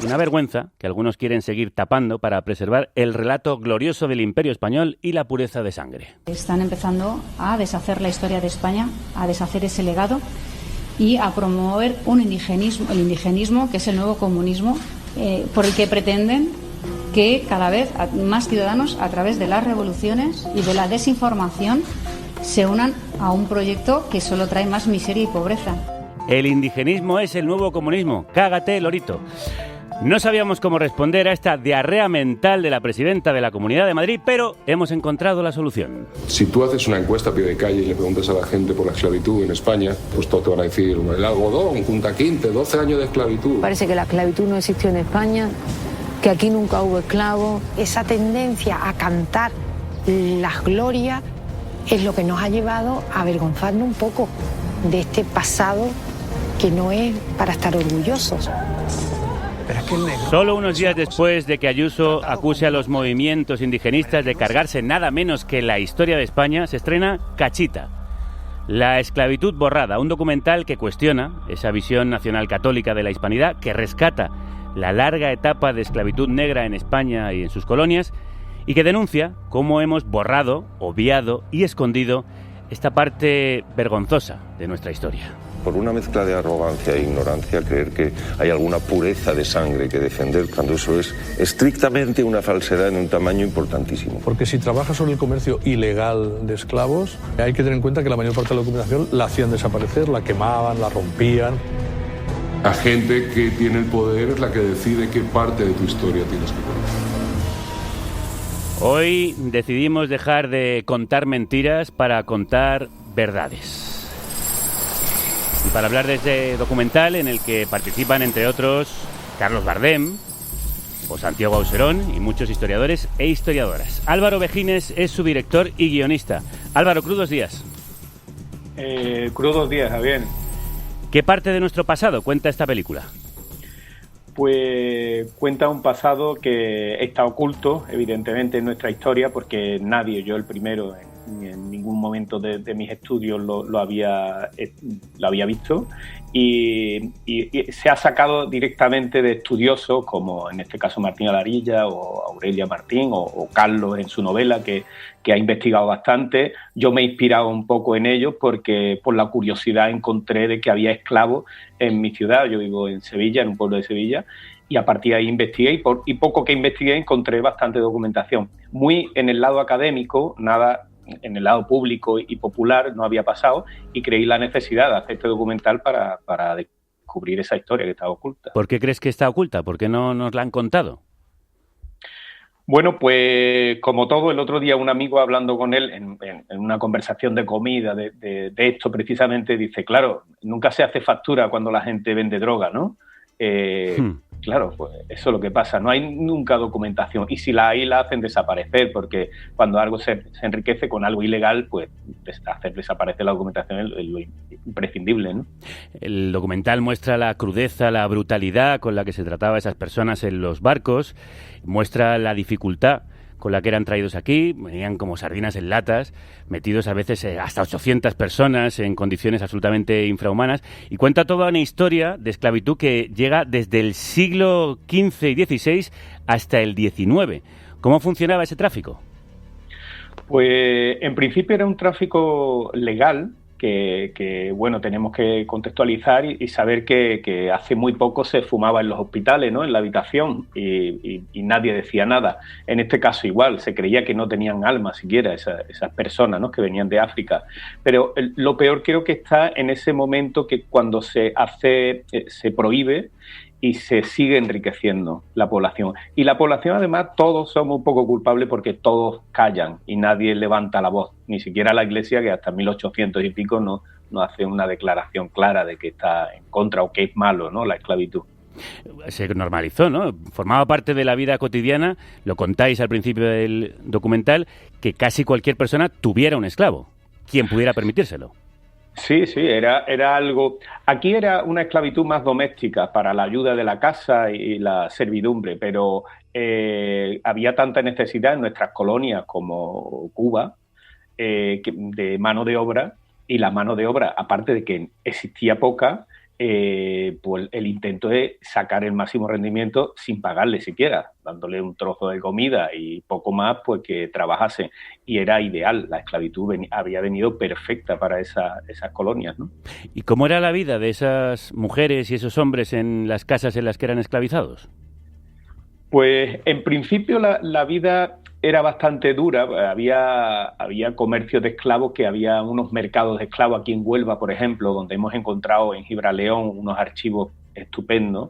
Una vergüenza que algunos quieren seguir tapando para preservar el relato glorioso del Imperio Español y la pureza de sangre. Están empezando a deshacer la historia de España, a deshacer ese legado y a promover el indigenismo, que es el nuevo comunismo, por el que pretenden que cada vez más ciudadanos, a través de las revoluciones y de la desinformación, se unan a un proyecto que solo trae más miseria y pobreza. El indigenismo es el nuevo comunismo. Cágate, lorito. No sabíamos cómo responder a esta diarrea mental de la presidenta de la Comunidad de Madrid, pero hemos encontrado la solución. Si tú haces una encuesta a pie de calle y le preguntas a la gente por la esclavitud en España, pues todos te van a decir, el algodón, Junta Quinte, 12 años de esclavitud. Parece que la esclavitud no existió en España, que aquí nunca hubo esclavos. Esa tendencia a cantar las glorias es lo que nos ha llevado a avergonzarnos un poco de este pasado que no es para estar orgullosos. Solo unos días después de que Ayuso acuse a los movimientos indigenistas de cargarse nada menos que la historia de España, se estrena Cachita, la esclavitud borrada, un documental que cuestiona esa visión nacional católica de la hispanidad, que rescata la larga etapa de esclavitud negra en España y en sus colonias, y que denuncia cómo hemos borrado, obviado y escondido esta parte vergonzosa de nuestra historia. Por una mezcla de arrogancia e ignorancia, creer que hay alguna pureza de sangre que defender, cuando eso es estrictamente una falsedad en un tamaño importantísimo. Porque si trabajas sobre el comercio ilegal de esclavos, hay que tener en cuenta que la mayor parte de la documentación la hacían desaparecer, la quemaban, la rompían. La gente que tiene el poder es la que decide qué parte de tu historia tienes que contar. Hoy decidimos dejar de contar mentiras para contar verdades. Y para hablar de este documental en el que participan, entre otros, Carlos Bardem o Santiago Auserón y muchos historiadores e historiadoras. Álvaro Vejines es su director y guionista. Álvaro, crudos días. Crudos días, Javier. ¿Qué parte de nuestro pasado cuenta esta película? Pues cuenta un pasado que está oculto, evidentemente, en nuestra historia, porque nadie, yo el primero, en ningún momento de mis estudios lo había visto, y se ha sacado directamente de estudiosos como en este caso Martín Alarilla o Aurelia Martín o Carlos en su novela, que ha investigado bastante. Yo me he inspirado un poco en ellos porque por la curiosidad encontré de que había esclavos en mi ciudad. Yo vivo en Sevilla, en un pueblo de Sevilla, y a partir de ahí investigué y poco que investigué encontré bastante documentación. Muy en el lado académico, nada en el lado público y popular no había pasado, y creí la necesidad de hacer este documental para descubrir esa historia que estaba oculta. ¿Por qué crees que está oculta? ¿Por qué no nos la han contado? Bueno, pues como todo, el otro día un amigo hablando con él en una conversación de comida de esto precisamente, dice, claro, nunca se hace factura cuando la gente vende droga, ¿no? Claro, pues eso es lo que pasa, no hay nunca documentación, y si la hay la hacen desaparecer, porque cuando algo se enriquece con algo ilegal, pues hacer desaparecer la documentación es lo imprescindible, ¿no? El documental muestra la crudeza, la brutalidad con la que se trataba a esas personas en los barcos, muestra la dificultad con la que eran traídos aquí, venían como sardinas en latas, metidos a veces hasta 800 personas en condiciones absolutamente infrahumanas, y cuenta toda una historia de esclavitud que llega desde el siglo XV y XVI hasta el XIX. ¿Cómo funcionaba ese tráfico? Pues en principio era un tráfico legal, que bueno, tenemos que contextualizar y saber que hace muy poco se fumaba en los hospitales, ¿no? En la habitación, y nadie decía nada. En este caso igual, se creía que no tenían alma siquiera esas personas, ¿no? Que venían de África. Pero lo peor creo que está en ese momento que cuando se prohíbe y se sigue enriqueciendo la población. Y la población, además, todos somos un poco culpables porque todos callan y nadie levanta la voz. Ni siquiera la Iglesia, que hasta 1800 y pico no hace una declaración clara de que está en contra o que es malo, ¿no? La esclavitud. Se normalizó, ¿no? Formaba parte de la vida cotidiana, lo contáis al principio del documental, que casi cualquier persona tuviera un esclavo, quien pudiera permitírselo. Sí, era algo... Aquí era una esclavitud más doméstica para la ayuda de la casa y la servidumbre, pero había tanta necesidad en nuestras colonias como Cuba de mano de obra, y la mano de obra, aparte de que existía poca, pues el intento es sacar el máximo rendimiento sin pagarle siquiera, dándole un trozo de comida y poco más, pues que trabajase. Y era ideal, la esclavitud había venido perfecta para esas colonias, ¿no? ¿Y cómo era la vida de esas mujeres y esos hombres en las casas en las que eran esclavizados? Pues en principio la vida era bastante dura. Había comercio de esclavos, que había unos mercados de esclavos aquí en Huelva, por ejemplo, donde hemos encontrado en Gibraleón unos archivos estupendos,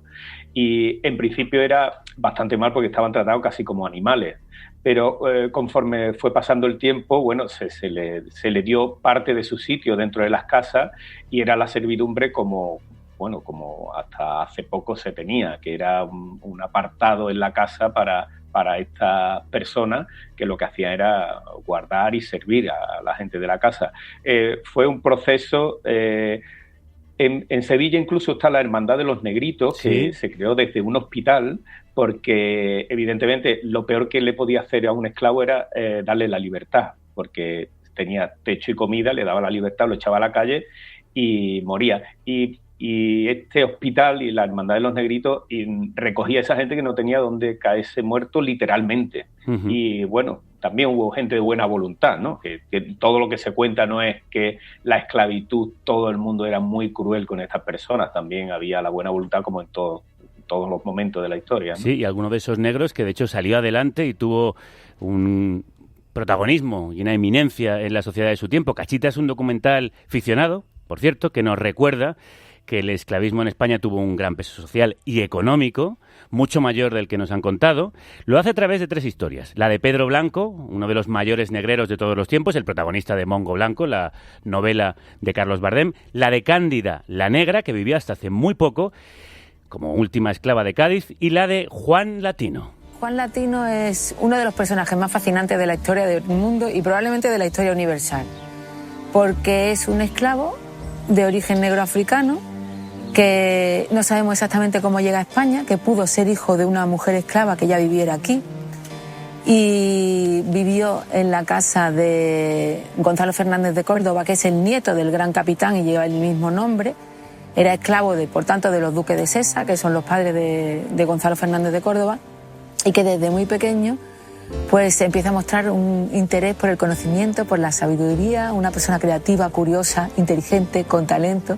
y en principio era bastante mal porque estaban tratados casi como animales. Pero conforme fue pasando el tiempo, bueno, se le dio parte de su sitio dentro de las casas, y era la servidumbre como hasta hace poco se tenía, que era un apartado en la casa para esta persona, que lo que hacía era guardar y servir a la gente de la casa. Fue un proceso... En Sevilla incluso está la Hermandad de los Negritos, ¿sí?, que se creó desde un hospital, porque evidentemente lo peor que le podía hacer a un esclavo era darle la libertad, porque tenía techo y comida, le daba la libertad, lo echaba a la calle y moría. Y este hospital y la Hermandad de los Negritos recogía a esa gente que no tenía dónde caerse muerto, literalmente. Uh-huh. Y bueno, también hubo gente de buena voluntad, ¿no? Que todo lo que se cuenta no es que la esclavitud, todo el mundo era muy cruel con estas personas, también había la buena voluntad, como en todos los momentos de la historia, ¿no? Sí, y alguno de esos negros que de hecho salió adelante y tuvo un protagonismo y una eminencia en la sociedad de su tiempo. Cachita es un documental ficcionado, por cierto, que nos recuerda que el esclavismo en España tuvo un gran peso social y económico, mucho mayor del que nos han contado. Lo hace a través de 3 historias. La de Pedro Blanco, uno de los mayores negreros de todos los tiempos, el protagonista de Mongo Blanco, la novela de Carlos Bardem. La de Cándida, la negra, que vivía hasta hace muy poco, como última esclava de Cádiz. Y la de Juan Latino. Juan Latino es uno de los personajes más fascinantes de la historia del mundo y probablemente de la historia universal, porque es un esclavo de origen negro africano, que no sabemos exactamente cómo llega a España, que pudo ser hijo de una mujer esclava que ya viviera aquí, y vivió en la casa de Gonzalo Fernández de Córdoba, que es el nieto del gran capitán y lleva el mismo nombre. Era esclavo, por tanto, de los duques de Sesa, que son los padres de Gonzalo Fernández de Córdoba, y que desde muy pequeño pues empieza a mostrar un interés por el conocimiento, por la sabiduría, una persona creativa, curiosa, inteligente, con talento.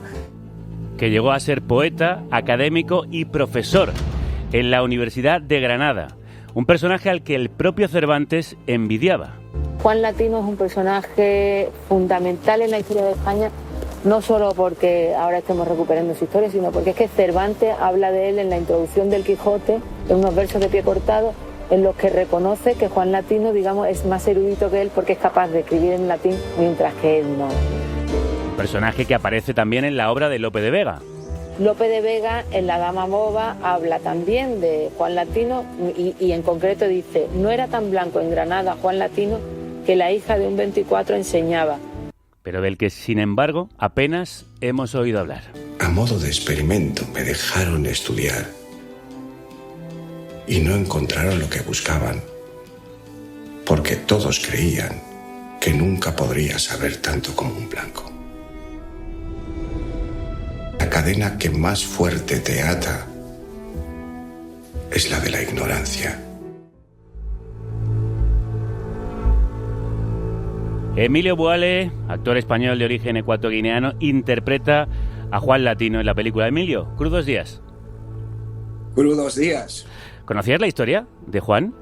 Que llegó a ser poeta, académico y profesor en la Universidad de Granada. Un personaje al que el propio Cervantes envidiaba. Juan Latino es un personaje fundamental en la historia de España, no solo porque ahora estemos recuperando su historia, sino porque es que Cervantes habla de él en la introducción del Quijote, en unos versos de pie cortado, en los que reconoce que Juan Latino, digamos, es más erudito que él porque es capaz de escribir en latín, mientras que él no. Personaje que aparece también en la obra de Lope de Vega. Lope de Vega, en La Dama Boba, habla también de Juan Latino y en concreto dice: no era tan blanco en Granada Juan Latino que la hija de un 24 enseñaba. Pero del que, sin embargo, apenas hemos oído hablar. A modo de experimento me dejaron estudiar y no encontraron lo que buscaban, porque todos creían que nunca podría saber tanto como un blanco. La cadena que más fuerte te ata es la de la ignorancia. Emilio Boale, actor español de origen ecuatoguineano, interpreta a Juan Latino en la película. Emilio, crudos días. Crudos días. ¿Conocías la historia de Juan?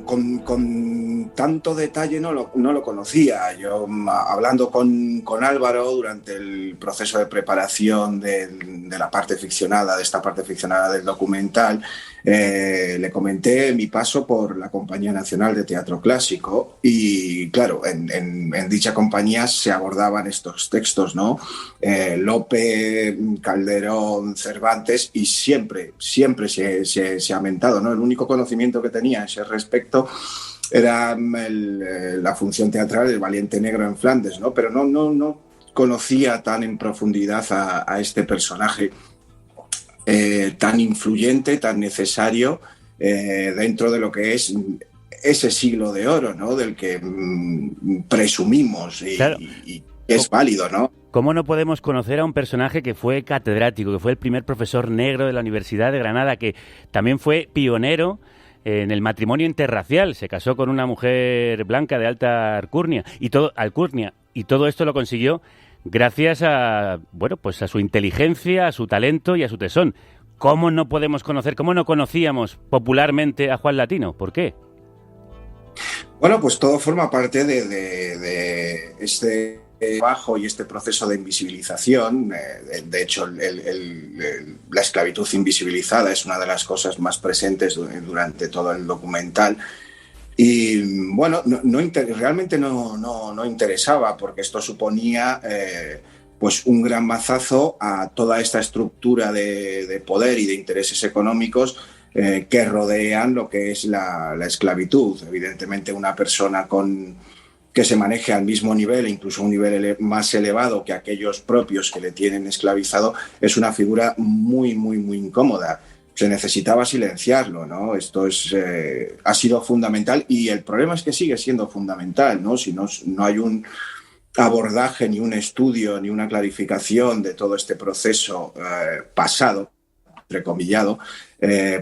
Con tanto detalle no lo conocía. Yo, hablando con Álvaro durante el proceso de preparación de la parte ficcionada, de esta parte ficcionada del documental, le comenté mi paso por la Compañía Nacional de Teatro Clásico y, claro, en dicha compañía se abordaban estos textos, ¿no? Lope, Calderón, Cervantes, y siempre se ha mentado, ¿no? El único conocimiento que tenía a ese respecto era la función teatral del Valiente Negro en Flandes, ¿no? Pero no conocía tan en profundidad a este personaje tan influyente, tan necesario dentro de lo que es ese siglo de oro, ¿no? Del que presumimos y, claro. y es válido, ¿no? ¿cómo no podemos conocer a un personaje que fue catedrático, que fue el primer profesor negro de la Universidad de Granada, que también fue pionero en el matrimonio interracial? Se casó con una mujer blanca de alta alcurnia y todo esto lo consiguió gracias a, bueno, pues a su inteligencia, a su talento y a su tesón. ¿Cómo no podemos conocer, cómo no conocíamos popularmente a Juan Latino? ¿Por qué? Bueno, pues todo forma parte de este trabajo y este proceso de invisibilización. De hecho, la esclavitud invisibilizada es una de las cosas más presentes durante todo el documental. Y bueno, realmente no interesaba, porque esto suponía pues un gran mazazo a toda esta estructura de poder y de intereses económicos que rodean lo que es la esclavitud. Evidentemente, una persona que se maneje al mismo nivel, incluso a un nivel más elevado que aquellos propios que le tienen esclavizado, es una figura muy incómoda. Se necesitaba silenciarlo, ¿no? Esto ha sido fundamental, y el problema es que sigue siendo fundamental, ¿no? Si no hay un abordaje, ni un estudio, ni una clarificación de todo este proceso pasado, entrecomillado,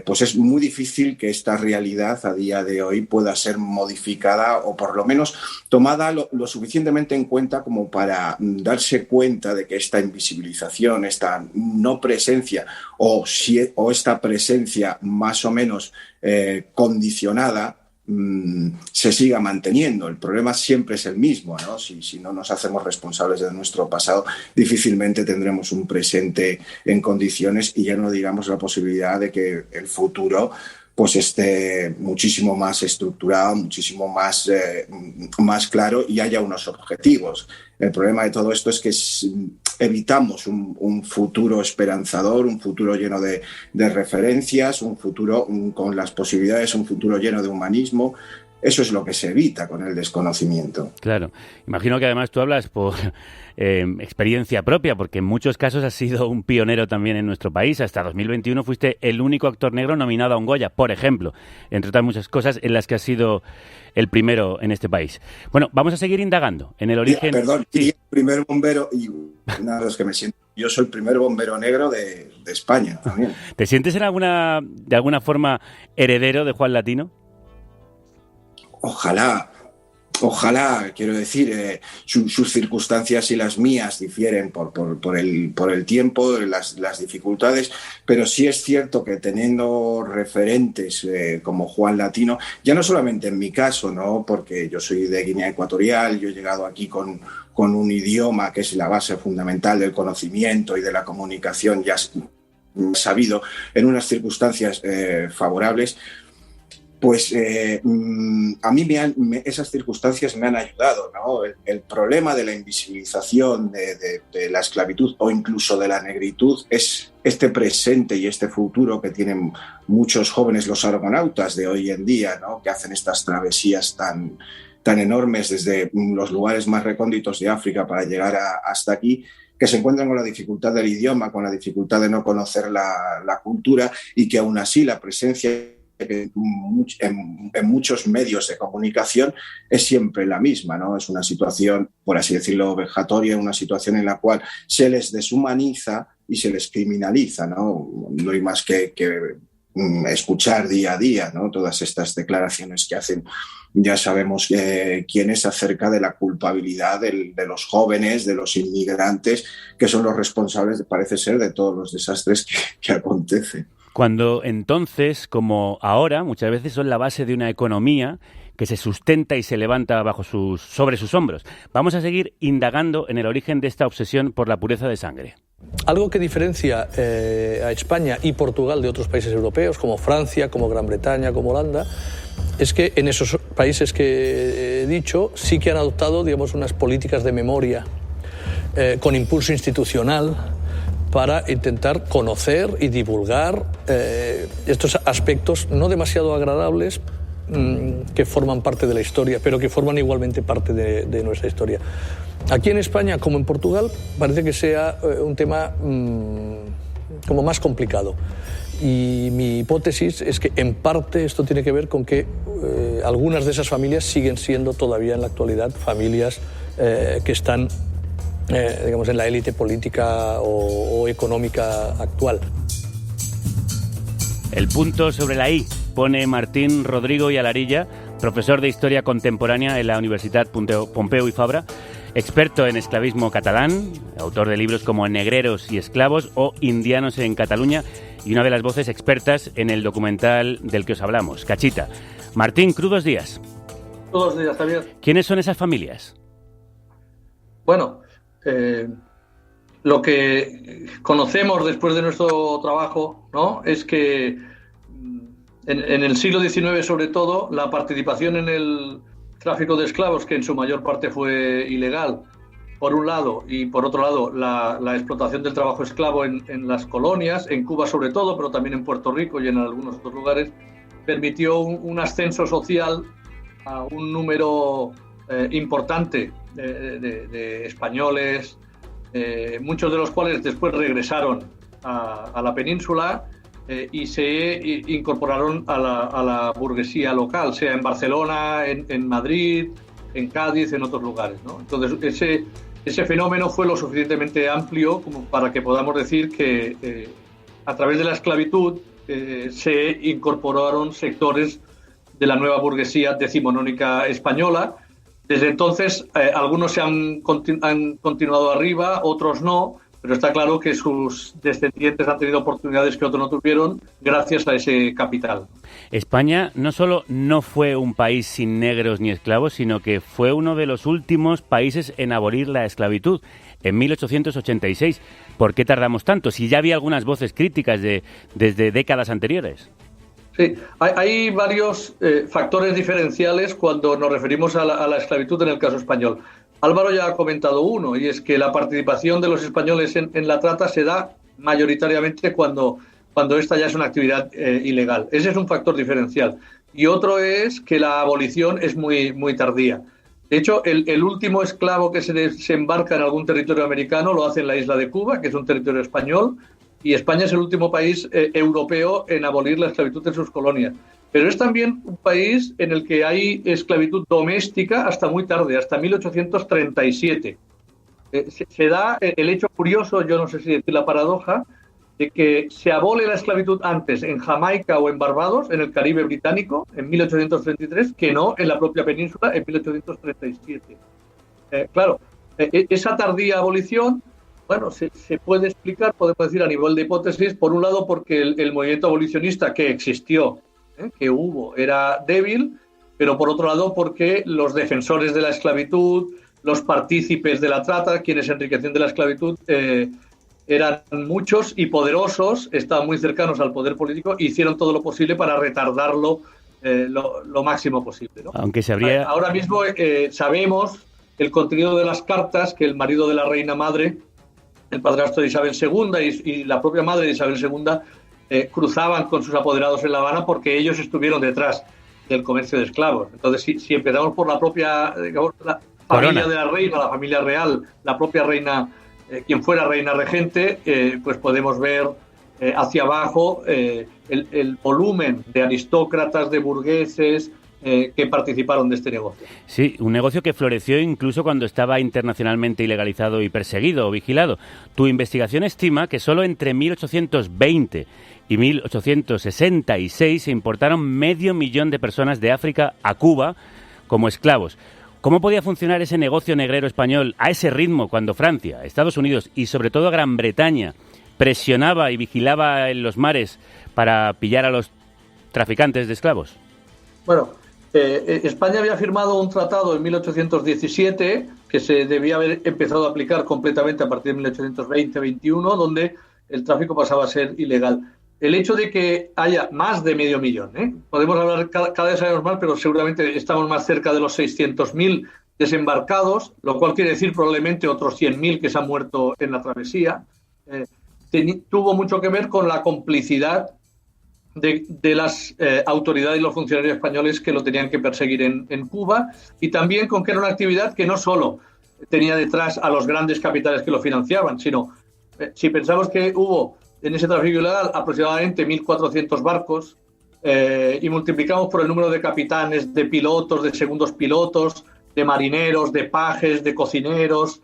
pues es muy difícil que esta realidad a día de hoy pueda ser modificada, o por lo menos tomada lo suficientemente en cuenta como para darse cuenta de que esta invisibilización, esta no presencia o esta presencia más o menos condicionada, se siga manteniendo. El problema siempre es el mismo, ¿no? Si no nos hacemos responsables de nuestro pasado, difícilmente tendremos un presente en condiciones, y ya no digamos la posibilidad de que el futuro pues esté muchísimo más estructurado, muchísimo más claro, y haya unos objetivos. El problema de todo esto es que evitamos un futuro esperanzador, un futuro lleno de referencias, un futuro con las posibilidades, un futuro lleno de humanismo. Eso es lo que se evita con el desconocimiento. Claro. Imagino que además tú hablas por experiencia propia, porque en muchos casos has sido un pionero también en nuestro país. Hasta 2021 fuiste el único actor negro nominado a un Goya, por ejemplo, entre otras muchas cosas en las que has sido el primero en este país. Bueno, vamos a seguir indagando en el origen... Perdón, sí. Y el primer bombero, y una de las que me siento, yo soy el primer bombero negro de España también. ¿Te sientes de alguna forma heredero de Juan Latino? Ojalá, quiero decir, sus circunstancias y las mías difieren por el tiempo, las dificultades, pero sí es cierto que teniendo referentes como Juan Latino, ya no solamente en mi caso, ¿no? Porque yo soy de Guinea Ecuatorial, yo he llegado aquí con un idioma que es la base fundamental del conocimiento y de la comunicación, ya sabido, en unas circunstancias favorables. Pues a mí esas circunstancias me han ayudado, ¿no? El problema de la invisibilización de la esclavitud o incluso de la negritud es este presente y este futuro que tienen muchos jóvenes, los argonautas de hoy en día, ¿no? Que hacen estas travesías tan enormes desde los lugares más recónditos de África para llegar hasta aquí, que se encuentran con la dificultad del idioma, con la dificultad de no conocer la cultura, y que aún así la presencia en muchos medios de comunicación es siempre la misma, ¿no? Es una situación, por así decirlo, vejatoria, una situación en la cual se les deshumaniza y se les criminaliza, ¿no? No hay más que escuchar día a día, ¿no? Todas estas declaraciones que hacen, ya sabemos quién es, acerca de la culpabilidad de los jóvenes, de los inmigrantes, que son los responsables, parece ser, de todos los desastres que acontecen. Cuando entonces, como ahora, muchas veces son la base de una economía que se sustenta y se levanta sobre sus hombros. Vamos a seguir indagando en el origen de esta obsesión por la pureza de sangre. Algo que diferencia a España y Portugal de otros países europeos, como Francia, como Gran Bretaña, como Holanda, es que en esos países que he dicho sí que han adoptado, digamos, unas políticas de memoria con impulso institucional, para intentar conocer y divulgar estos aspectos no demasiado agradables que forman parte de la historia, pero que forman igualmente parte de nuestra historia. Aquí en España, como en Portugal, parece que sea un tema como más complicado. Y mi hipótesis es que en parte esto tiene que ver con que algunas de esas familias siguen siendo todavía en la actualidad familias que están digamos, en la élite política o económica actual. El punto sobre la I pone Martín Rodrigo y Alarilla, profesor de Historia Contemporánea en la Universidad Pompeu y Fabra, experto en esclavismo catalán, autor de libros como Negreros y Esclavos o Indianos en Cataluña y una de las voces expertas en el documental del que os hablamos, Cachita. Martín, crudos días. Crudos días, Javier. ¿Quiénes son esas familias? Bueno, lo que conocemos después de nuestro trabajo, ¿no?, es que en el siglo XIX, sobre todo, la participación en el tráfico de esclavos, que en su mayor parte fue ilegal, por un lado, y por otro lado, la explotación del trabajo esclavo en las colonias, en Cuba sobre todo, pero también en Puerto Rico y en algunos otros lugares, permitió un ascenso social a un número importante de españoles, muchos de los cuales después regresaron a la península y se incorporaron a la burguesía local, sea en Barcelona, en Madrid, en Cádiz, en otros lugares, ¿no? Entonces, ese fenómeno fue lo suficientemente amplio como para que podamos decir que a través de la esclavitud se incorporaron sectores de la nueva burguesía decimonónica española. Desde entonces, algunos se han continuado arriba, otros no, pero está claro que sus descendientes han tenido oportunidades que otros no tuvieron gracias a ese capital. España no solo no fue un país sin negros ni esclavos, sino que fue uno de los últimos países en abolir la esclavitud, en 1886. ¿Por qué tardamos tanto? Si ya había algunas voces críticas desde décadas anteriores. Sí, hay varios factores diferenciales cuando nos referimos a la esclavitud en el caso español. Álvaro ya ha comentado uno, y es que la participación de los españoles en la trata se da mayoritariamente cuando esta ya es una actividad ilegal. Ese es un factor diferencial. Y otro es que la abolición es muy, muy tardía. De hecho, el último esclavo que se desembarca en algún territorio americano lo hace en la isla de Cuba, que es un territorio español, y España es el último país europeo en abolir la esclavitud en sus colonias. Pero es también un país en el que hay esclavitud doméstica hasta muy tarde, hasta 1837. Se da el hecho curioso, yo no sé si decir la paradoja, de que se abole la esclavitud antes en Jamaica o en Barbados, en el Caribe británico, en 1833, que no en la propia península en 1837. Claro, esa tardía abolición, bueno, se puede explicar, podemos decir a nivel de hipótesis, por un lado porque el movimiento abolicionista que existió, que hubo, era débil, pero por otro lado porque los defensores de la esclavitud, los partícipes de la trata, quienes enriquecían de la esclavitud, eran muchos y poderosos, estaban muy cercanos al poder político, e hicieron todo lo posible para retardarlo lo máximo posible, ¿no? Aunque se habría... Ahora mismo sabemos el contenido de las cartas que el marido de la reina madre, el padrastro de Isabel II y la propia madre de Isabel II cruzaban con sus apoderados en La Habana porque ellos estuvieron detrás del comercio de esclavos. Entonces, si empezamos por la propia, digamos, la familia de la reina, la familia real, la propia reina, quien fuera reina regente, pues podemos ver hacia abajo el volumen de aristócratas, de burgueses que participaron de este negocio. Sí, un negocio que floreció incluso cuando estaba internacionalmente ilegalizado y perseguido o vigilado. Tu investigación estima que solo entre 1820 y 1866 se importaron 500.000 de personas de África a Cuba como esclavos. ¿Cómo podía funcionar ese negocio negrero español a ese ritmo cuando Francia, Estados Unidos y sobre todo Gran Bretaña presionaba y vigilaba en los mares para pillar a los traficantes de esclavos? Bueno, España había firmado un tratado en 1817 que se debía haber empezado a aplicar completamente a partir de 1820-21, donde el tráfico pasaba a ser ilegal. El hecho de que haya más de 500.000, podemos hablar, cada vez sabemos más, pero seguramente estamos más cerca de los 600.000 desembarcados, lo cual quiere decir probablemente otros 100.000 que se han muerto en la travesía, tuvo mucho que ver con la complicidad de las autoridades y los funcionarios españoles que lo tenían que perseguir en Cuba, y también con que era una actividad que no solo tenía detrás a los grandes capitales que lo financiaban, sino si pensamos que hubo en ese tráfico ilegal aproximadamente 1.400 barcos y multiplicamos por el número de capitanes, de pilotos, de segundos pilotos, de marineros, de pajes, de cocineros,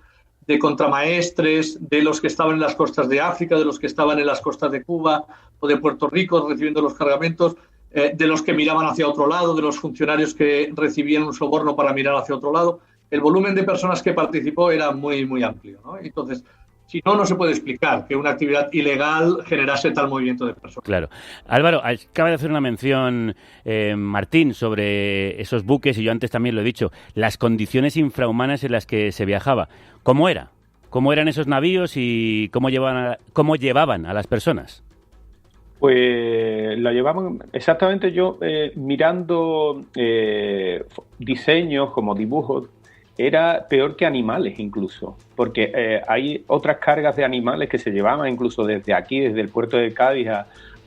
de contramaestres, de los que estaban en las costas de África, de los que estaban en las costas de Cuba o de Puerto Rico recibiendo los cargamentos, de los que miraban hacia otro lado, de los funcionarios que recibían un soborno para mirar hacia otro lado. El volumen de personas que participó era muy, muy amplio, ¿no? Entonces, si no, no se puede explicar que una actividad ilegal generase tal movimiento de personas. Claro. Álvaro, acaba de hacer una mención Martín sobre esos buques, y yo antes también lo he dicho, las condiciones infrahumanas en las que se viajaba. ¿Cómo era? ¿Cómo eran esos navíos y cómo llevaban a las personas? Pues la llevaban exactamente yo mirando diseños como dibujos. Era peor que animales incluso, porque hay otras cargas de animales que se llevaban incluso desde aquí, desde el puerto de Cádiz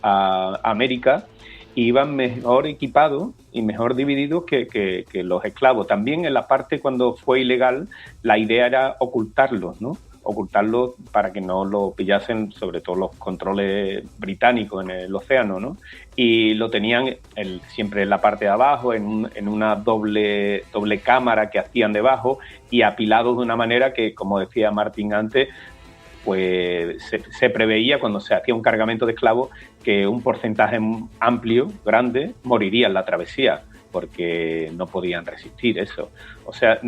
a América, y iban mejor equipados y mejor divididos que los esclavos. También en la parte cuando fue ilegal, la idea era ocultarlos, ¿no? Ocultarlos para que no lo pillasen, sobre todo los controles británicos en el océano, ¿no? Y lo tenían siempre en la parte de abajo, en una doble cámara que hacían debajo, y apilados de una manera que, como decía Martín antes, pues se preveía cuando se hacía un cargamento de esclavos que un porcentaje amplio, grande, moriría en la travesía, porque no podían resistir eso. O sea,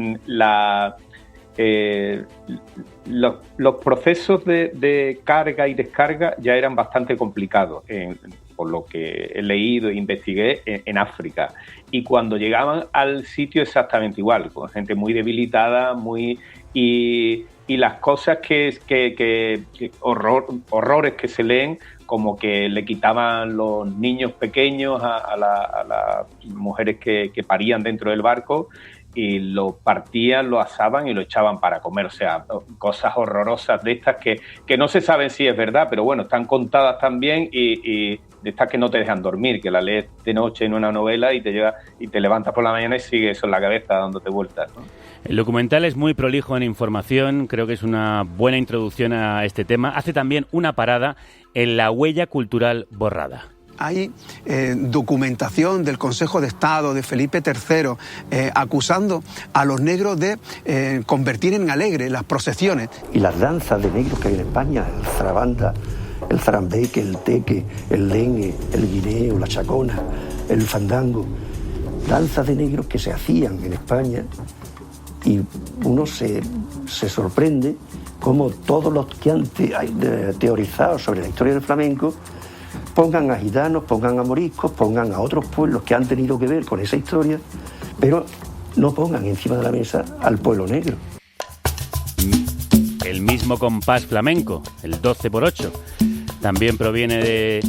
los procesos de carga y descarga ya eran bastante complicados, por lo que he leído e investigué en África. Y cuando llegaban al sitio exactamente igual, con gente muy debilitada, y las cosas horrores que se leen, como que le quitaban los niños pequeños a las mujeres que parían dentro del barco, y lo partían, lo asaban y lo echaban para comer. O sea, cosas horrorosas de estas que no se saben si es verdad, pero bueno, están contadas también, y de estas que no te dejan dormir, que la lees de noche en una novela y te levantas por la mañana y sigue eso en la cabeza dándote vueltas, ¿no? El documental es muy prolijo en información, creo que es una buena introducción a este tema. Hace también una parada en la huella cultural borrada. Hay documentación del Consejo de Estado de Felipe III acusando a los negros de convertir en alegre las procesiones. Y las danzas de negros que hay en España, el zarabanda, el zarambeque, el teque, el lengue, el guineo, la chacona, el fandango. Danzas de negros que se hacían en España, y uno se sorprende cómo todos los que han teorizado sobre la historia del flamenco pongan a gitanos, pongan a moriscos, pongan a otros pueblos que han tenido que ver con esa historia, pero no pongan encima de la mesa al pueblo negro. El mismo compás flamenco, el 12x8, también proviene de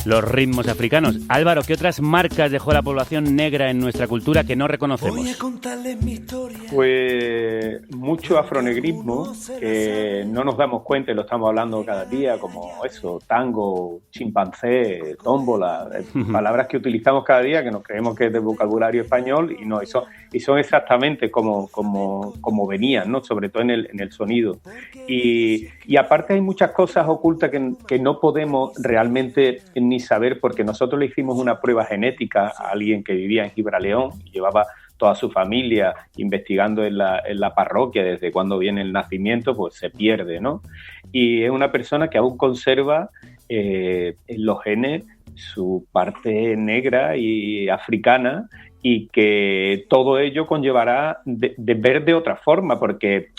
los ritmos africanos. Álvaro, ¿qué otras marcas dejó la población negra en nuestra cultura que no reconocemos? Voy a contarles mi historia. Pues mucho afronegrismo que no nos damos cuenta y lo estamos hablando cada día, como eso, tango, chimpancé, tómbola, palabras que utilizamos cada día que nos creemos que es del vocabulario español, y no, y son exactamente como venían, ¿no? Sobre todo en el sonido. Y aparte hay muchas cosas ocultas que no podemos realmente ni saber, porque nosotros le hicimos una prueba genética a alguien que vivía en Gibraleón y llevaba toda su familia investigando en la parroquia desde cuando viene el nacimiento, pues se pierde, ¿no? Y es una persona que aún conserva en los genes su parte negra y africana, y que todo ello conllevará de ver de otra forma, porque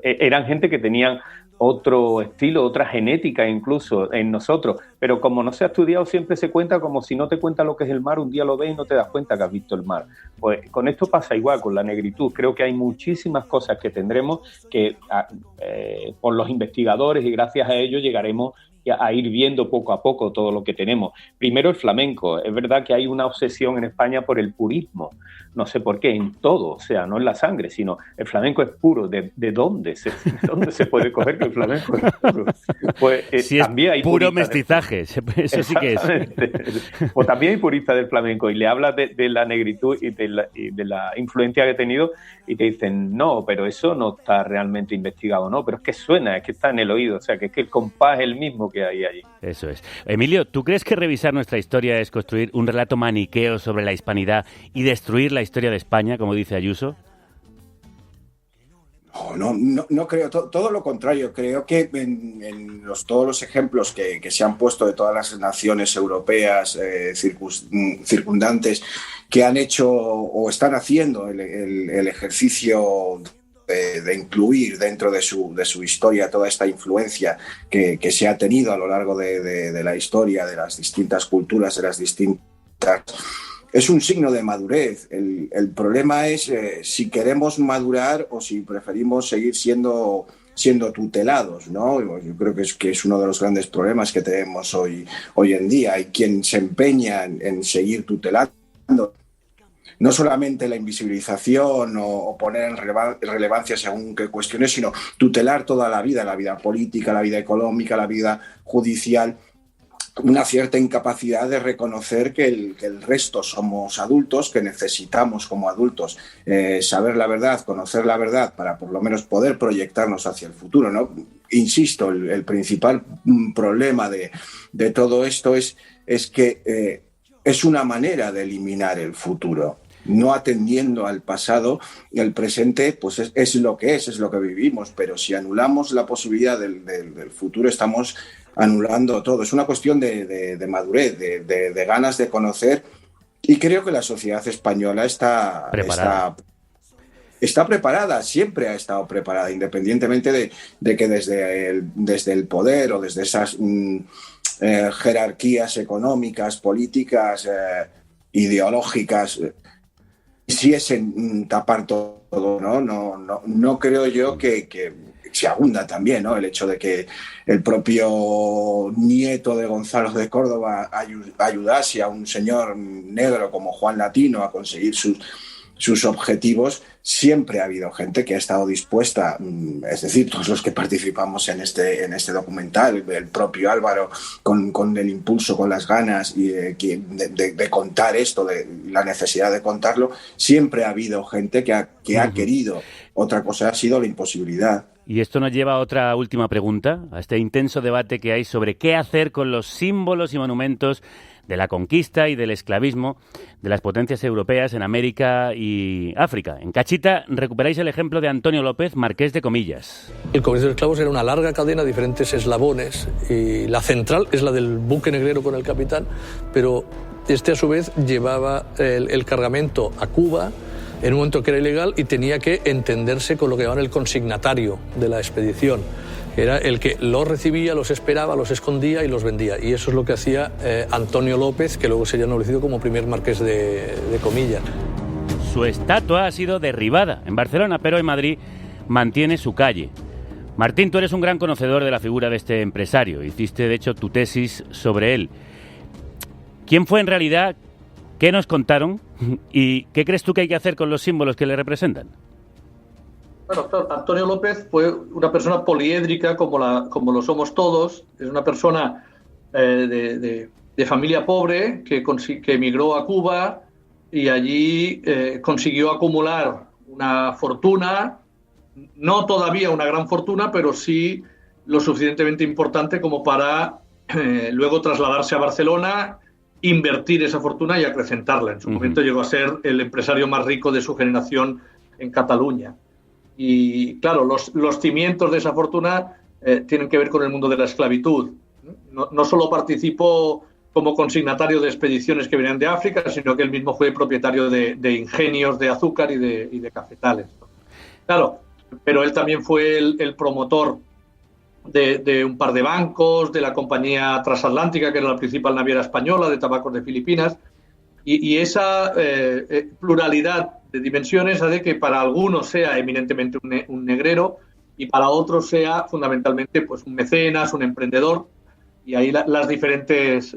eran gente que tenían otro estilo, otra genética incluso en nosotros, pero como no se ha estudiado, siempre se cuenta como si no te cuenta lo que es el mar, un día lo ves y no te das cuenta que has visto el mar. Pues con esto pasa igual, con la negritud. Creo que hay muchísimas cosas que tendremos que por los investigadores, y gracias a ellos llegaremos a ir viendo poco a poco todo lo que tenemos. Primero, el flamenco. Es verdad que hay una obsesión en España por el purismo. No sé por qué, en todo, o sea, no en la sangre, sino el flamenco es puro. ¿De dónde se puede coger que el flamenco es puro? Pues, si también hay puro mestizaje, eso sí que es. Pues también hay puristas del flamenco, y le hablas de la negritud y de la influencia que ha tenido, y te dicen, no, pero eso no está realmente investigado, no, pero es que suena, es que está en el oído, o sea, que es que el compás es el mismo que hay allí. Eso es. Emilio, ¿tú crees que revisar nuestra historia es construir un relato maniqueo sobre la hispanidad y destruir la historia de España, como dice Ayuso? No creo, todo lo contrario. Creo que todos los ejemplos que se han puesto de todas las naciones europeas circundantes que han hecho o están haciendo el ejercicio de incluir dentro de su historia toda esta influencia que se ha tenido a lo largo de la historia, de las distintas culturas, de las distintas... Es un signo de madurez. El problema es si queremos madurar o si preferimos seguir siendo tutelados, ¿no? Yo creo que es uno de los grandes problemas que tenemos hoy en día. Hay quien se empeña en seguir tutelando no solamente la invisibilización o poner en relevancia según qué cuestiones, sino tutelar toda la vida política, la vida económica, la vida judicial. Una cierta incapacidad de reconocer que el resto somos adultos, que necesitamos como adultos saber la verdad, conocer la verdad para por lo menos poder proyectarnos hacia el futuro, ¿no? Insisto, el principal problema de todo esto es que es una manera de eliminar el futuro. No atendiendo al pasado, el presente pues es lo que es lo que vivimos, pero si anulamos la posibilidad del futuro estamos anulando todo. Es una cuestión de madurez, de ganas de conocer, y creo que la sociedad española está preparada, siempre ha estado preparada, independientemente de que desde el poder o desde esas jerarquías económicas, políticas, ideológicas, quisiesen tapar todo, ¿no? No creo yo que se abunda también, ¿no? El hecho de que el propio nieto de Gonzalo de Córdoba ayudase a un señor negro como Juan Latino a conseguir sus objetivos. Siempre ha habido gente que ha estado dispuesta, es decir, todos los que participamos en este documental, el propio Álvaro con el impulso, con las ganas y de contar esto, de la necesidad de contarlo, siempre ha habido gente que ha querido. Otra cosa ha sido la imposibilidad. Y esto nos lleva a otra última pregunta, a este intenso debate que hay sobre qué hacer con los símbolos y monumentos de la conquista y del esclavismo de las potencias europeas en América y África. En Cachita recuperáis el ejemplo de Antonio López, marqués de Comillas. El comercio de esclavos era una larga cadena de diferentes eslabones y la central es la del buque negrero con el capitán, pero este a su vez llevaba el cargamento a Cuba en un momento que era ilegal y tenía que entenderse con lo que llamaban el consignatario de la expedición. Era el que los recibía, los esperaba, los escondía y los vendía. Y eso es lo que hacía Antonio López, que luego sería establecido como primer marqués de Comillas. Su estatua ha sido derribada en Barcelona, pero en Madrid mantiene su calle. Martín, tú eres un gran conocedor de la figura de este empresario. Hiciste, de hecho, tu tesis sobre él. ¿Quién fue en realidad? ¿Qué nos contaron? ¿Y qué crees tú que hay que hacer con los símbolos que le representan? Bueno, claro, Antonio López fue una persona poliédrica como lo somos todos. Es una persona de familia pobre que emigró a Cuba y allí consiguió acumular una fortuna, no todavía una gran fortuna, pero sí lo suficientemente importante como para luego trasladarse a Barcelona, invertir esa fortuna y acrecentarla. En su momento llegó a ser el empresario más rico de su generación en Cataluña. Y claro, los cimientos de esa fortuna tienen que ver con el mundo de la esclavitud. No solo participó como consignatario de expediciones que venían de África, sino que él mismo fue propietario de ingenios de azúcar y de cafetales. Claro, pero él también fue el promotor de un par de bancos, de la compañía transatlántica, que era la principal naviera española, de tabacos de Filipinas, y esa pluralidad de dimensiones hace que para algunos sea eminentemente un negrero y para otros sea fundamentalmente pues un mecenas, un emprendedor, y ahí las diferentes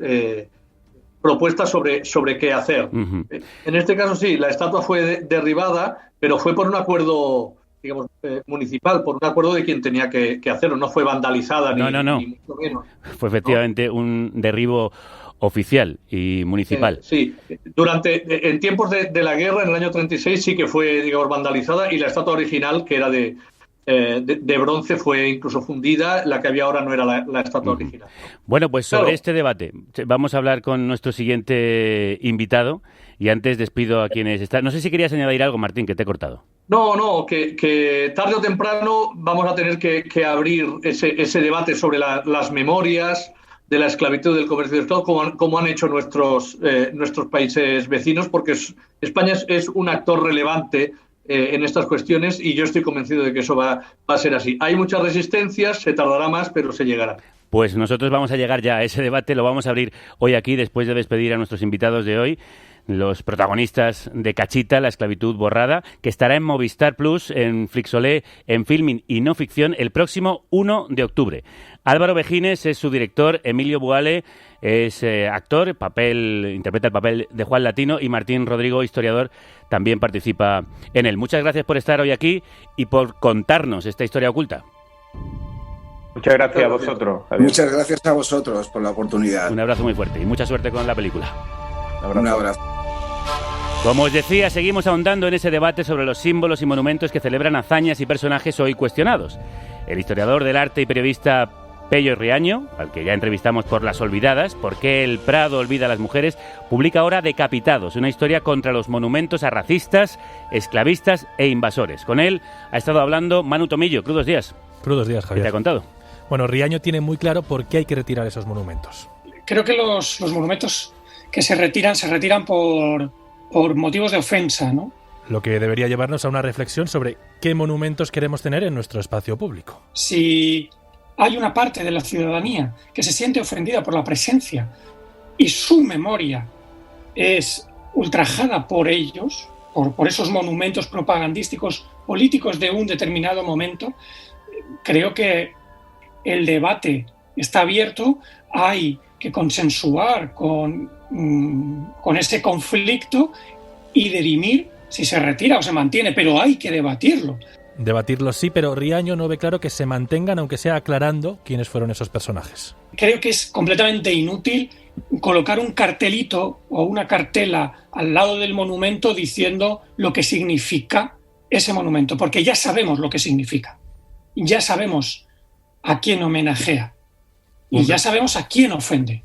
propuestas sobre qué hacer. En este caso sí, la estatua fue derribada, pero fue por un acuerdo, digamos, municipal, por un acuerdo de quien tenía que hacerlo, no fue vandalizada ni mucho menos. Fue efectivamente un derribo oficial y municipal. Sí, en tiempos de la guerra, en el año 36, sí que fue, digamos, vandalizada, y la estatua original, que era de bronce, fue incluso fundida. La que había ahora no era la estatua original. Bueno, pues sobre este debate vamos a hablar con nuestro siguiente invitado, y antes despido a quienes están. No sé si querías añadir algo, Martín, que te he cortado. No, que tarde o temprano vamos a tener que abrir ese debate sobre las memorias de la esclavitud del comercio de esclavos, como han hecho nuestros países vecinos, porque España es un actor relevante en estas cuestiones y yo estoy convencido de que eso va a ser así. Hay muchas resistencias, se tardará más, pero se llegará. Pues nosotros vamos a llegar ya a ese debate, lo vamos a abrir hoy aquí, después de despedir a nuestros invitados de hoy, los protagonistas de Cachita, la esclavitud borrada, que estará en Movistar Plus, en Flixolé, en Filmin y No Ficción, el próximo 1 de octubre. Álvaro Vejines es su director, Emilio Buale es actor, interpreta el papel de Juan Latino, y Martín Rodrigo, historiador, también participa en él. Muchas gracias por estar hoy aquí y por contarnos esta historia oculta. Muchas gracias a vosotros. Adiós. Muchas gracias a vosotros por la oportunidad. Un abrazo muy fuerte y mucha suerte con la película. Un abrazo. Como os decía, seguimos ahondando en ese debate sobre los símbolos y monumentos que celebran hazañas y personajes hoy cuestionados. El historiador del arte y periodista Pello Riaño, al que ya entrevistamos por Las Olvidadas, ¿por qué el Prado olvida a las mujeres?, publica ahora Decapitados, una historia contra los monumentos a racistas, esclavistas e invasores. Con él ha estado hablando Manu Tomillo. Crudos días. Crudos días, Javier. ¿Qué te ha contado? Bueno, Riaño tiene muy claro por qué hay que retirar esos monumentos. Creo que los monumentos que se retiran por motivos de ofensa, ¿no? Lo que debería llevarnos a una reflexión sobre qué monumentos queremos tener en nuestro espacio público. Si hay una parte de la ciudadanía que se siente ofendida por la presencia y su memoria es ultrajada por ellos, por esos monumentos propagandísticos políticos de un determinado momento, creo que el debate está abierto, hay que consensuar con ese conflicto y dirimir si se retira o se mantiene, pero hay que debatirlo. Debatirlo sí, pero Riaño no ve claro que se mantengan, aunque sea aclarando quiénes fueron esos personajes. Creo que es completamente inútil colocar un cartelito o una cartela al lado del monumento diciendo lo que significa ese monumento, porque ya sabemos lo que significa. Ya sabemos a quién homenajea y ya sabemos a quién ofende.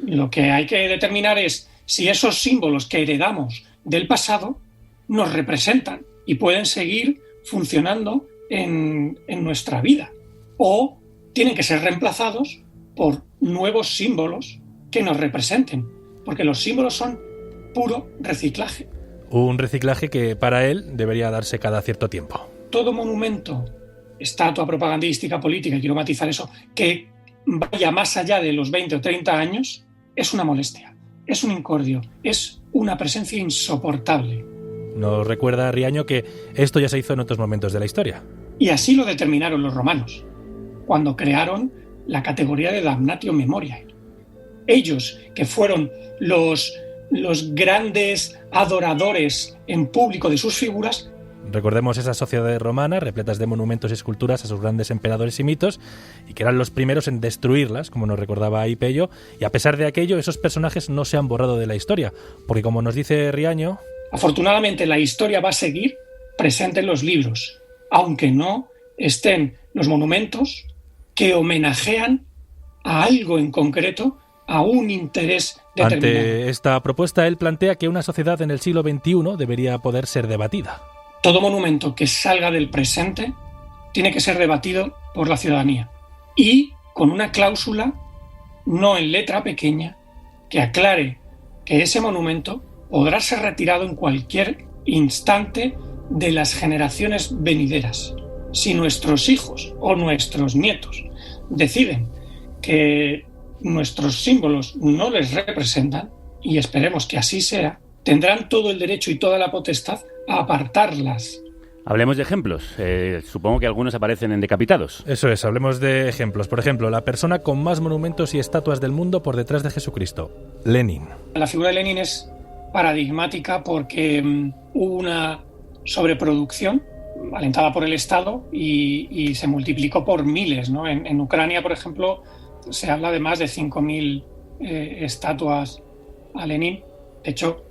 Lo que hay que determinar es si esos símbolos que heredamos del pasado nos representan y pueden seguir funcionando en nuestra vida, o tienen que ser reemplazados por nuevos símbolos que nos representen, porque los símbolos son puro reciclaje. Un reciclaje que para él debería darse cada cierto tiempo. Todo monumento, estatua propagandística, política, quiero matizar eso, que vaya más allá de los 20 o 30 años, es una molestia, es un incordio, es una presencia insoportable. Nos recuerda Riaño que esto ya se hizo en otros momentos de la historia. Y así lo determinaron los romanos, cuando crearon la categoría de damnatio memoriae. Ellos, que fueron los grandes adoradores en público de sus figuras. Recordemos esas sociedades romanas repletas de monumentos y esculturas a sus grandes emperadores y mitos, y que eran los primeros en destruirlas, como nos recordaba ahí Pello, y a pesar de aquello, esos personajes no se han borrado de la historia, porque como nos dice Riaño... Afortunadamente la historia va a seguir presente en los libros, aunque no estén los monumentos que homenajean a algo en concreto, a un interés determinado. Ante esta propuesta, él plantea que una sociedad en el siglo XXI debería poder ser debatida. Todo monumento que salga del presente tiene que ser debatido por la ciudadanía y con una cláusula, no en letra pequeña, que aclare que ese monumento podrá ser retirado en cualquier instante de las generaciones venideras. Si nuestros hijos o nuestros nietos deciden que nuestros símbolos no les representan, y esperemos que así sea, tendrán todo el derecho y toda la potestad a apartarlas. Hablemos de ejemplos. Supongo que algunos aparecen en Decapitados. Eso es, hablemos de ejemplos. Por ejemplo, la persona con más monumentos y estatuas del mundo por detrás de Jesucristo, Lenin. La figura de Lenin es paradigmática porque hubo una sobreproducción alentada por el Estado y se multiplicó por miles, ¿no? En Ucrania, por ejemplo, se habla de más de 5.000 estatuas a Lenin. De hecho,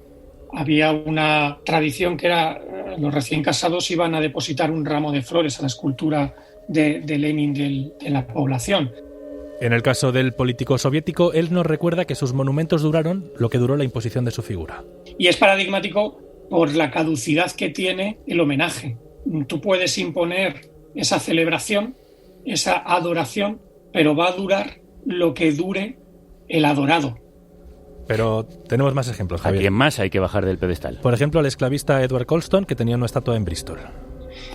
había una tradición que era los recién casados iban a depositar un ramo de flores a la escultura de Lenin de la población. En el caso del político soviético, él nos recuerda que sus monumentos duraron lo que duró la imposición de su figura. Y es paradigmático por la caducidad que tiene el homenaje. Tú puedes imponer esa celebración, esa adoración, pero va a durar lo que dure el adorado. Pero tenemos más ejemplos, Javier. ¿A quién más hay que bajar del pedestal? Por ejemplo, al esclavista Edward Colston, que tenía una estatua en Bristol.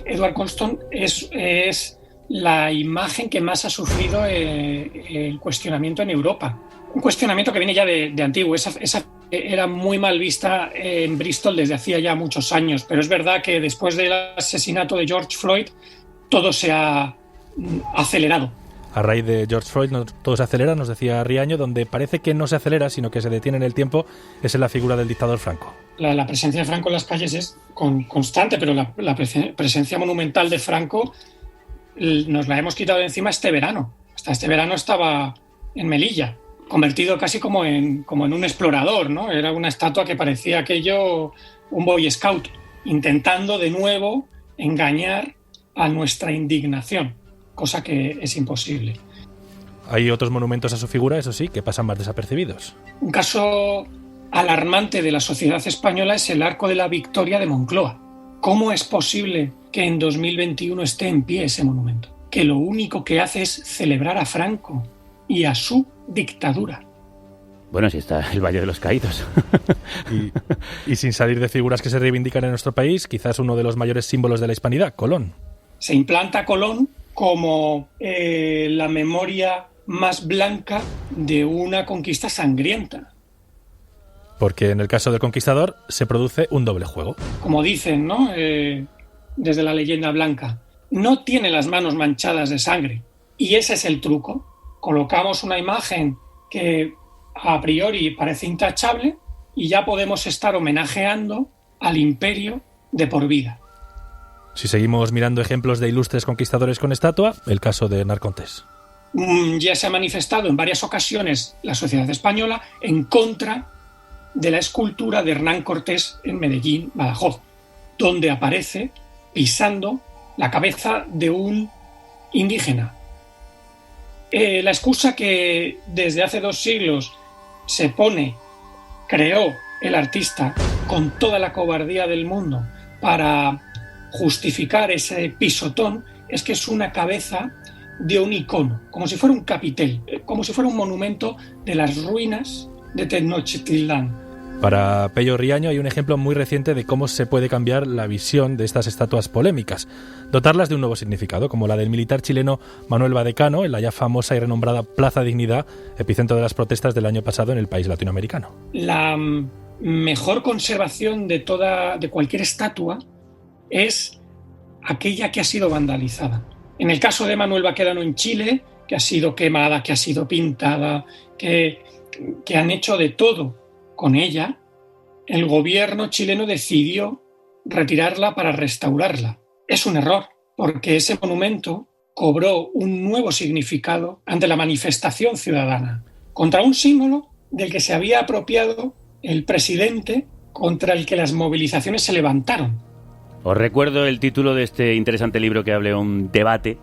Edward Colston es la imagen que más ha sufrido el cuestionamiento en Europa. Un cuestionamiento que viene ya de antiguo. Esa era muy mal vista en Bristol desde hacía ya muchos años, pero es verdad que después del asesinato de George Floyd todo se ha acelerado. A raíz de George Floyd todo se acelera, nos decía Riaño, donde parece que no se acelera, sino que se detiene en el tiempo, es en la figura del dictador Franco. La presencia de Franco en las calles es constante, pero la presencia monumental de Franco nos la hemos quitado de encima este verano. Hasta este verano estaba en Melilla, convertido casi como en un explorador, ¿no? Era una estatua que parecía aquello un Boy Scout, intentando de nuevo engañar a nuestra indignación, cosa que es imposible. Hay otros monumentos a su figura, eso sí, que pasan más desapercibidos. Un caso alarmante de la sociedad española es el Arco de la Victoria de Moncloa. ¿Cómo es posible que en 2021 esté en pie ese monumento? Que lo único que hace es celebrar a Franco y a su dictadura. Bueno, si está el Valle de los Caídos. y sin salir de figuras que se reivindican en nuestro país, quizás uno de los mayores símbolos de la hispanidad, Colón. Se implanta Colón como la memoria más blanca de una conquista sangrienta. Porque en el caso del conquistador se produce un doble juego. Como dicen, ¿no? Desde la leyenda blanca, no tiene las manos manchadas de sangre. Y ese es el truco. Colocamos una imagen que a priori parece intachable y ya podemos estar homenajeando al imperio de por vida. Si seguimos mirando ejemplos de ilustres conquistadores con estatua, el caso de Hernán Cortés. Ya se ha manifestado en varias ocasiones la sociedad española en contra de la escultura de Hernán Cortés en Medellín, Badajoz, donde aparece pisando la cabeza de un indígena. La excusa que desde hace 2 siglos creó el artista con toda la cobardía del mundo para justificar ese pisotón, es que es una cabeza de un icono, como si fuera un capitel, como si fuera un monumento de las ruinas de Tenochtitlán. Para Pello Riaño hay un ejemplo muy reciente de cómo se puede cambiar la visión de estas estatuas polémicas, dotarlas de un nuevo significado, como la del militar chileno Manuel Badecano en la ya famosa y renombrada Plaza Dignidad, epicentro de las protestas del año pasado en el país latinoamericano. La mejor conservación de cualquier estatua es aquella que ha sido vandalizada. En el caso de Manuel Baquedano en Chile, que ha sido quemada, que ha sido pintada, que han hecho de todo con ella, el gobierno chileno decidió retirarla para restaurarla. Es un error, porque ese monumento cobró un nuevo significado ante la manifestación ciudadana, contra un símbolo del que se había apropiado el presidente, contra el que las movilizaciones se levantaron. Os recuerdo el título de este interesante libro que abre un debate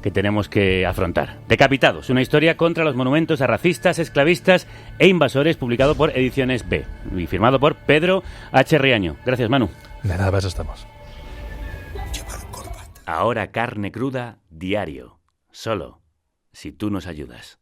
que tenemos que afrontar. Decapitados, una historia contra los monumentos a racistas, esclavistas e invasores, publicado por Ediciones B y firmado por Pedro H. Riaño. Gracias, Manu. De nada, para eso estamos. Ahora Carne Cruda, diario. Solo si tú nos ayudas.